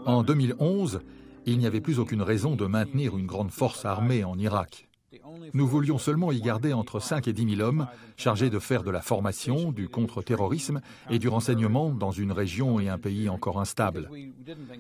En 2011, il n'y avait plus aucune raison de maintenir une grande force armée en Irak. Nous voulions seulement y garder entre 5 et 10 000 hommes chargés de faire de la formation, du contre-terrorisme et du renseignement dans une région et un pays encore instables.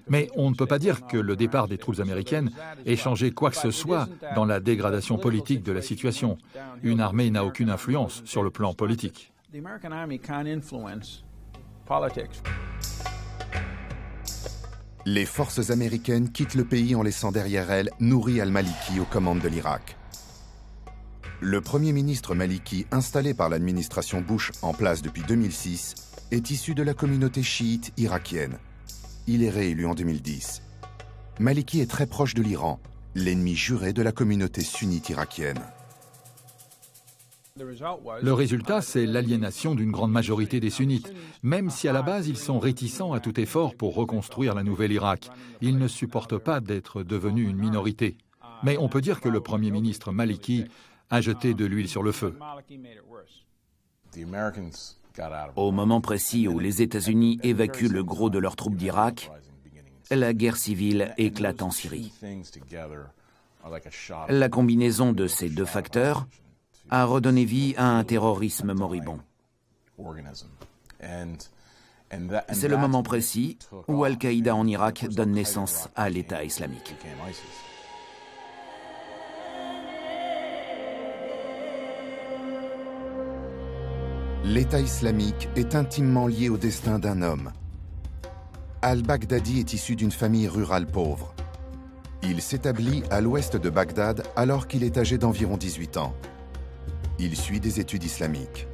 Mais on ne peut pas dire que le départ des troupes américaines ait changé quoi que ce soit dans la dégradation politique de la situation. Une armée n'a aucune influence sur le plan politique. Les forces américaines quittent le pays en laissant derrière elles Nouri al-Maliki aux commandes de l'Irak. Le Premier ministre Maliki, installé par l'administration Bush en place depuis 2006, est issu de la communauté chiite irakienne. Il est réélu en 2010. Maliki est très proche de l'Iran, l'ennemi juré de la communauté sunnite irakienne. Le résultat, c'est l'aliénation d'une grande majorité des sunnites, même si à la base ils sont réticents à tout effort pour reconstruire la nouvelle Irak. Ils ne supportent pas d'être devenus une minorité. Mais on peut dire que le Premier ministre Maliki a jeté de l'huile sur le feu. Au moment précis où les États-Unis évacuent le gros de leurs troupes d'Irak, la guerre civile éclate en Syrie. La combinaison de ces deux facteurs a redonné vie à un terrorisme moribond. C'est le moment précis où Al-Qaïda en Irak donne naissance à l'État islamique. L'État islamique est intimement lié au destin d'un homme. Al-Baghdadi est issu d'une famille rurale pauvre. Il s'établit à l'ouest de Bagdad alors qu'il est âgé d'environ 18 ans. Il suit des études islamiques.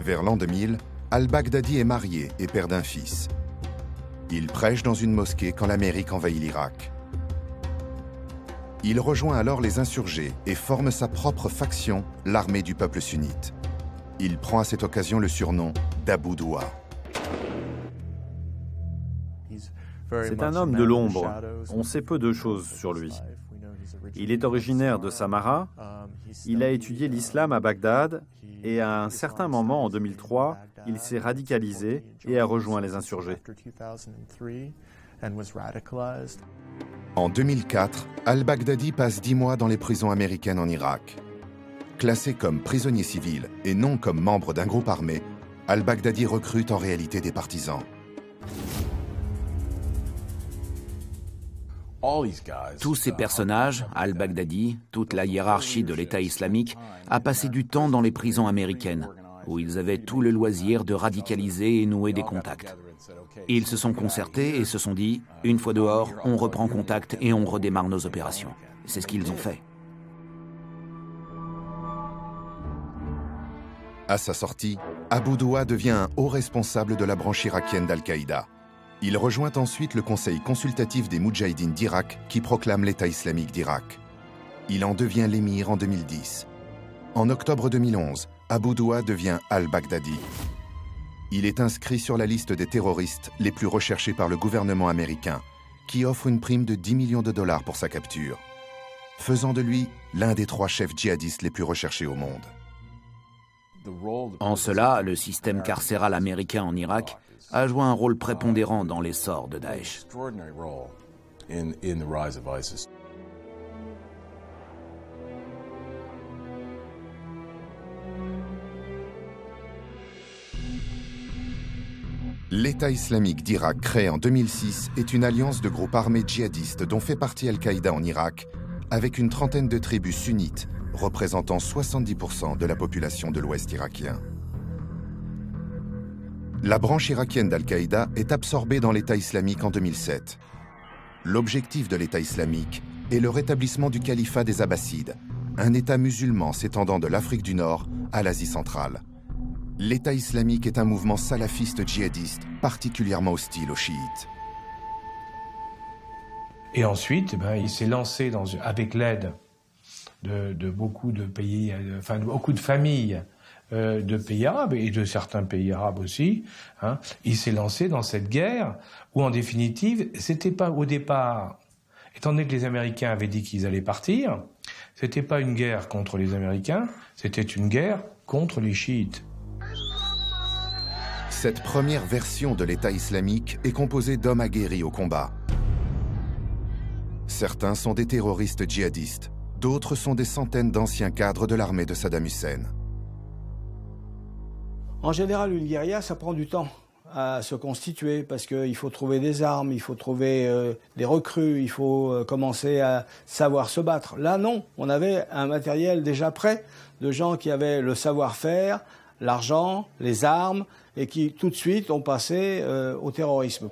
Vers l'an 2000, Al-Baghdadi est marié et père d'un fils. Il prêche dans une mosquée quand l'Amérique envahit l'Irak. Il rejoint alors les insurgés et forme sa propre faction, l'armée du peuple sunnite. Il prend à cette occasion le surnom d'Abu Douwa. C'est un homme de l'ombre. On sait peu de choses sur lui. Il est originaire de Samarra. Il a étudié l'islam à Bagdad et à un certain moment, en 2003, il s'est radicalisé et a rejoint les insurgés. En 2004, Al-Baghdadi passe 10 mois dans les prisons américaines en Irak. Classé comme prisonnier civil et non comme membre d'un groupe armé, Al-Baghdadi recrute en réalité des partisans. Tous ces personnages, Al-Baghdadi, toute la hiérarchie de l'État islamique, a passé du temps dans les prisons américaines, où ils avaient tout le loisir de radicaliser et nouer des contacts. Ils se sont concertés et se sont dit, une fois dehors, on reprend contact et on redémarre nos opérations. C'est ce qu'ils ont fait. À sa sortie, Abu Douwa devient un haut responsable de la branche irakienne d'Al-Qaïda. Il rejoint ensuite le conseil consultatif des Moudjahidines d'Irak qui proclame l'État islamique d'Irak. Il en devient l'émir en 2010. En octobre 2011, Abu Douwa devient Al-Baghdadi. Il est inscrit sur la liste des terroristes les plus recherchés par le gouvernement américain, qui offre une prime de 10 millions de dollars pour sa capture, faisant de lui l'un des 3 chefs djihadistes les plus recherchés au monde. En cela, le système carcéral américain en Irak a joué un rôle prépondérant dans l'essor de Daesh. L'État islamique d'Irak, créé en 2006, est une alliance de groupes armés djihadistes dont fait partie Al-Qaïda en Irak, avec une trentaine de tribus sunnites représentant 70% de la population de l'Ouest irakien. La branche irakienne d'Al-Qaïda est absorbée dans l'État islamique en 2007. L'objectif de l'État islamique est le rétablissement du califat des Abbassides, un État musulman s'étendant de l'Afrique du Nord à l'Asie centrale. L'État islamique est un mouvement salafiste djihadiste particulièrement hostile aux chiites. Et ensuite, il s'est lancé avec l'aide de beaucoup de pays, enfin beaucoup de familles de pays arabes et de certains pays arabes aussi. Il s'est lancé dans cette guerre où, en définitive, c'était pas au départ, étant donné que les Américains avaient dit qu'ils allaient partir, c'était pas une guerre contre les Américains, c'était une guerre contre les chiites. Cette première version de l'État islamique est composée d'hommes aguerris au combat. Certains sont des terroristes djihadistes, d'autres sont des centaines d'anciens cadres de l'armée de Saddam Hussein. En général, une guérilla, ça prend du temps à se constituer parce qu'il faut trouver des armes, il faut trouver des recrues, il faut commencer à savoir se battre. Là, non, on avait un matériel déjà prêt de gens qui avaient le savoir-faire, l'argent, les armes et qui tout de suite ont passé au terrorisme.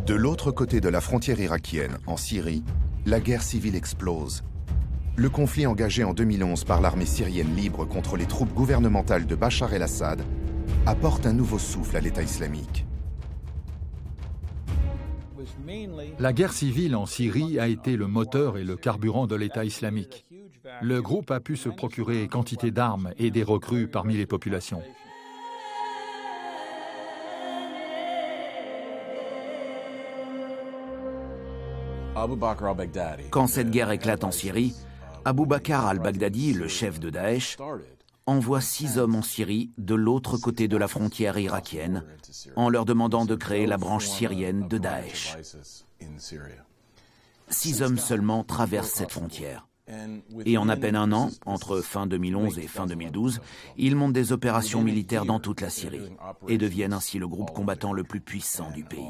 De l'autre côté de la frontière irakienne, en Syrie, la guerre civile explose. Le conflit engagé en 2011 par l'armée syrienne libre contre les troupes gouvernementales de Bachar el-Assad apporte un nouveau souffle à l'État islamique. La guerre civile en Syrie a été le moteur et le carburant de l'État islamique. Le groupe a pu se procurer quantité d'armes et des recrues parmi les populations. Quand cette guerre éclate en Syrie, Abu Bakr al-Baghdadi, le chef de Daesh, envoie 6 hommes en Syrie de l'autre côté de la frontière irakienne en leur demandant de créer la branche syrienne de Daesh. 6 hommes seulement traversent cette frontière. Et en à peine un an, entre fin 2011 et fin 2012, ils montent des opérations militaires dans toute la Syrie et deviennent ainsi le groupe combattant le plus puissant du pays.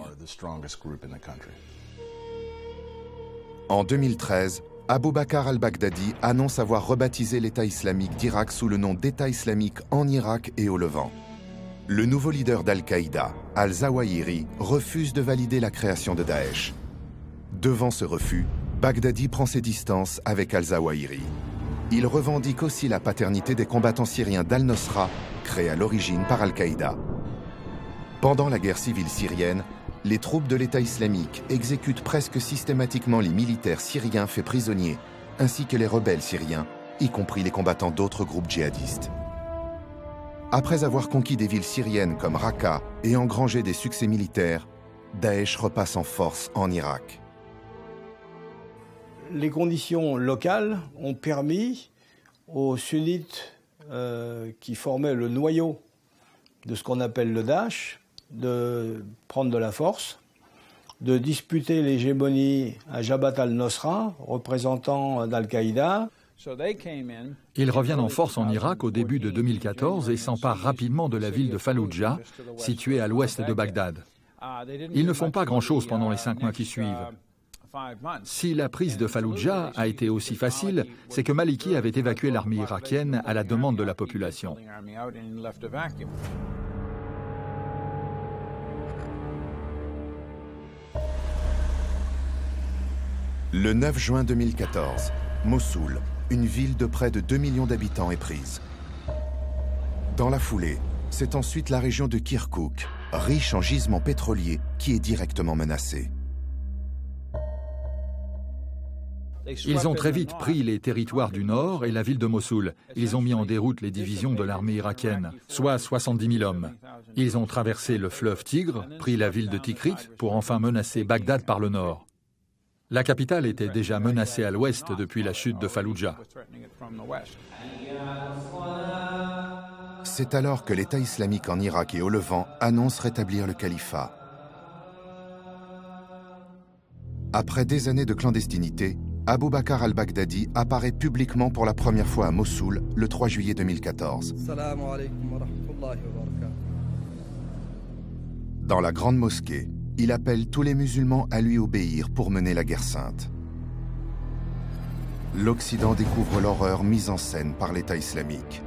En 2013, Abu Bakr al-Baghdadi annonce avoir rebaptisé l'État islamique d'Irak sous le nom d'État islamique en Irak et au Levant. Le nouveau leader d'Al-Qaïda, al-Zawahiri, refuse de valider la création de Daesh. Devant ce refus, Baghdadi prend ses distances avec al-Zawahiri. Il revendique aussi la paternité des combattants syriens d'Al-Nosra, créés à l'origine par Al-Qaïda. Pendant la guerre civile syrienne, les troupes de l'État islamique exécutent presque systématiquement les militaires syriens faits prisonniers, ainsi que les rebelles syriens, y compris les combattants d'autres groupes djihadistes. Après avoir conquis des villes syriennes comme Raqqa et engrangé des succès militaires, Daesh repasse en force en Irak. Les conditions locales ont permis aux sunnites qui formaient le noyau de ce qu'on appelle le Daesh de prendre de la force, de disputer l'hégémonie à Jabhat al-Nosra, représentant d'Al-Qaïda. Ils reviennent en force en Irak au début de 2014 et s'emparent rapidement de la ville de Falloujah, située à l'ouest de Bagdad. Ils ne font pas grand-chose pendant les 5 mois qui suivent. Si la prise de Falloujah a été aussi facile, c'est que Maliki avait évacué l'armée irakienne à la demande de la population. Le 9 juin 2014, Mossoul, une ville de près de 2 millions d'habitants, est prise. Dans la foulée, c'est ensuite la région de Kirkouk, riche en gisements pétroliers, qui est directement menacée. Ils ont très vite pris les territoires du nord et la ville de Mossoul. Ils ont mis en déroute les divisions de l'armée irakienne, soit 70 000 hommes. Ils ont traversé le fleuve Tigre, pris la ville de Tikrit pour enfin menacer Bagdad par le nord. La capitale était déjà menacée à l'ouest depuis la chute de Falloujah. C'est alors que l'État islamique en Irak et au Levant annonce rétablir le califat. Après des années de clandestinité, Abu Bakr al-Baghdadi apparaît publiquement pour la première fois à Mossoul le 3 juillet 2014. Dans la grande mosquée, il appelle tous les musulmans à lui obéir pour mener la guerre sainte. L'Occident découvre l'horreur mise en scène par l'État islamique.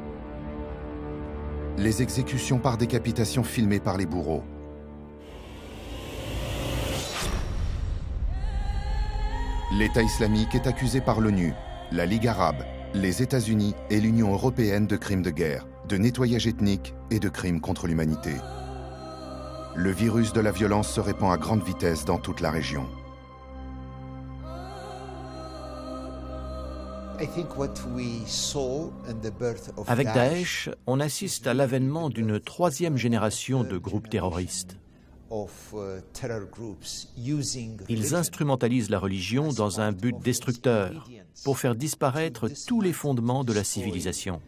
Les exécutions par décapitation filmées par les bourreaux. L'État islamique est accusé par l'ONU, la Ligue arabe, les États-Unis et l'Union européenne de crimes de guerre, de nettoyage ethnique et de crimes contre l'humanité. Le virus de la violence se répand à grande vitesse dans toute la région. Avec Daesh, on assiste à l'avènement d'une 3e génération de groupes terroristes. Ils instrumentalisent la religion dans un but destructeur, pour faire disparaître tous les fondements de la civilisation.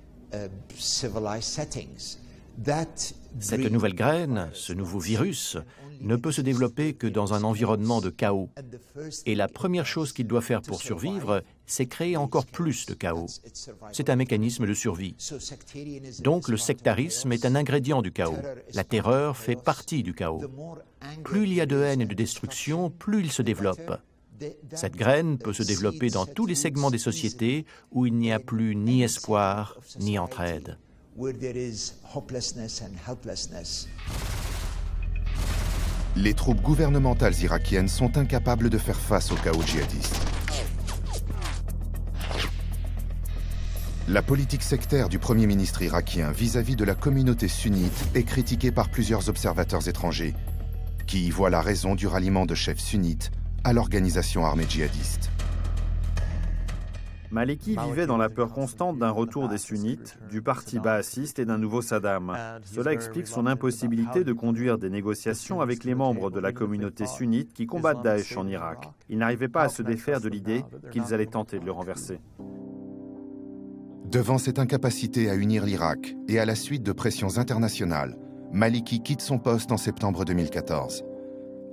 Cette nouvelle graine, ce nouveau virus, ne peut se développer que dans un environnement de chaos. Et la première chose qu'il doit faire pour survivre, c'est créer encore plus de chaos. C'est un mécanisme de survie. Donc le sectarisme est un ingrédient du chaos. La terreur fait partie du chaos. Plus il y a de haine et de destruction, plus il se développe. Cette graine peut se développer dans tous les segments des sociétés où il n'y a plus ni espoir ni entraide. Les troupes gouvernementales irakiennes sont incapables de faire face au chaos djihadiste. La politique sectaire du Premier ministre irakien vis-à-vis de la communauté sunnite est critiquée par plusieurs observateurs étrangers, qui y voient la raison du ralliement de chefs sunnites à l'organisation armée djihadiste. Maliki vivait dans la peur constante d'un retour des sunnites, du parti baathiste et d'un nouveau Saddam. Cela explique son impossibilité de conduire des négociations avec les membres de la communauté sunnite qui combattent Daesh en Irak. Il n'arrivait pas à se défaire de l'idée qu'ils allaient tenter de le renverser. Devant cette incapacité à unir l'Irak et à la suite de pressions internationales, Maliki quitte son poste en septembre 2014.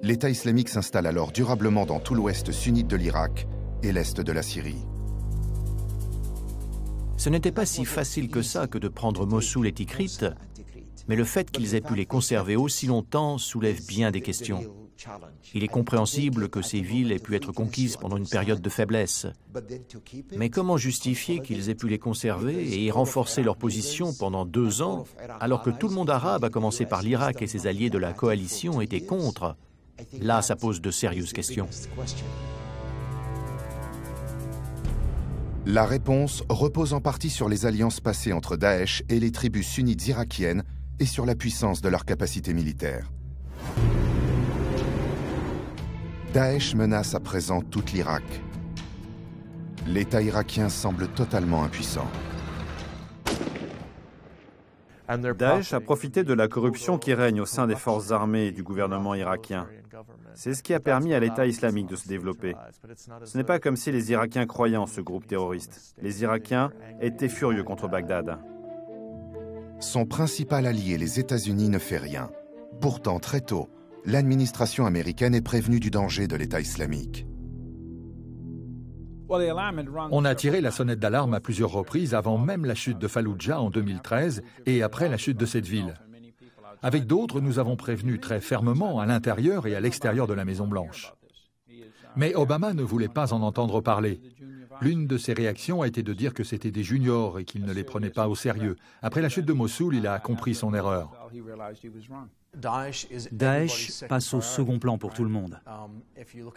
L'État islamique s'installe alors durablement dans tout l'ouest sunnite de l'Irak et l'est de la Syrie. Ce n'était pas si facile que ça que de prendre Mossoul et Tikrit, mais le fait qu'ils aient pu les conserver aussi longtemps soulève bien des questions. Il est compréhensible que ces villes aient pu être conquises pendant une période de faiblesse. Mais comment justifier qu'ils aient pu les conserver et y renforcer leur position pendant 2 ans, alors que tout le monde arabe, à commencer par l'Irak et ses alliés de la coalition, était contre? Là, ça pose de sérieuses questions. La réponse repose en partie sur les alliances passées entre Daesh et les tribus sunnites irakiennes et sur la puissance de leurs capacités militaires. Daesh menace à présent tout l'Irak. L'État irakien semble totalement impuissant. Daesh a profité de la corruption qui règne au sein des forces armées et du gouvernement irakien. C'est ce qui a permis à l'État islamique de se développer. Ce n'est pas comme si les Irakiens croyaient en ce groupe terroriste. Les Irakiens étaient furieux contre Bagdad. Son principal allié, les États-Unis, ne fait rien. Pourtant, très tôt, l'administration américaine est prévenue du danger de l'État islamique. On a tiré la sonnette d'alarme à plusieurs reprises avant même la chute de Falloujah en 2013 et après la chute de cette ville. Avec d'autres, nous avons prévenu très fermement à l'intérieur et à l'extérieur de la Maison-Blanche. Mais Obama ne voulait pas en entendre parler. L'une de ses réactions a été de dire que c'était des juniors et qu'il ne les prenait pas au sérieux. Après la chute de Mossoul, il a compris son erreur. Daesh passe au second plan pour tout le monde.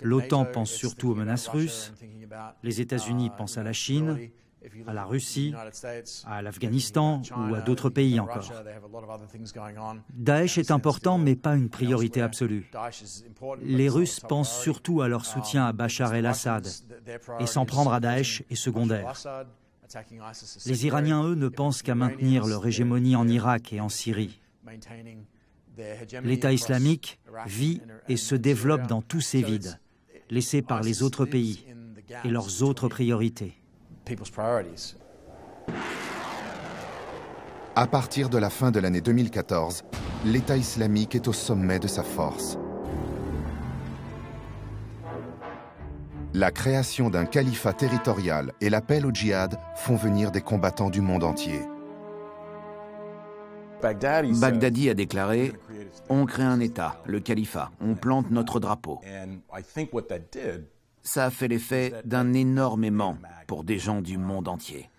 L'OTAN pense surtout aux menaces russes, les États-Unis pensent à la Chine, à la Russie, à l'Afghanistan ou à d'autres pays encore. Daesh est important, mais pas une priorité absolue. Les Russes pensent surtout à leur soutien à Bachar el-Assad, et s'en prendre à Daesh est secondaire. Les Iraniens, eux, ne pensent qu'à maintenir leur hégémonie en Irak et en Syrie. L'État islamique vit et se développe dans tous ces vides, laissés par les autres pays et leurs autres priorités. À partir de la fin de l'année 2014, l'État islamique est au sommet de sa force. La création d'un califat territorial et l'appel au djihad font venir des combattants du monde entier. Baghdadi a déclaré « On crée un État, le califat, on plante notre drapeau ». Ça a fait l'effet d'un énorme aimant pour des gens du monde entier.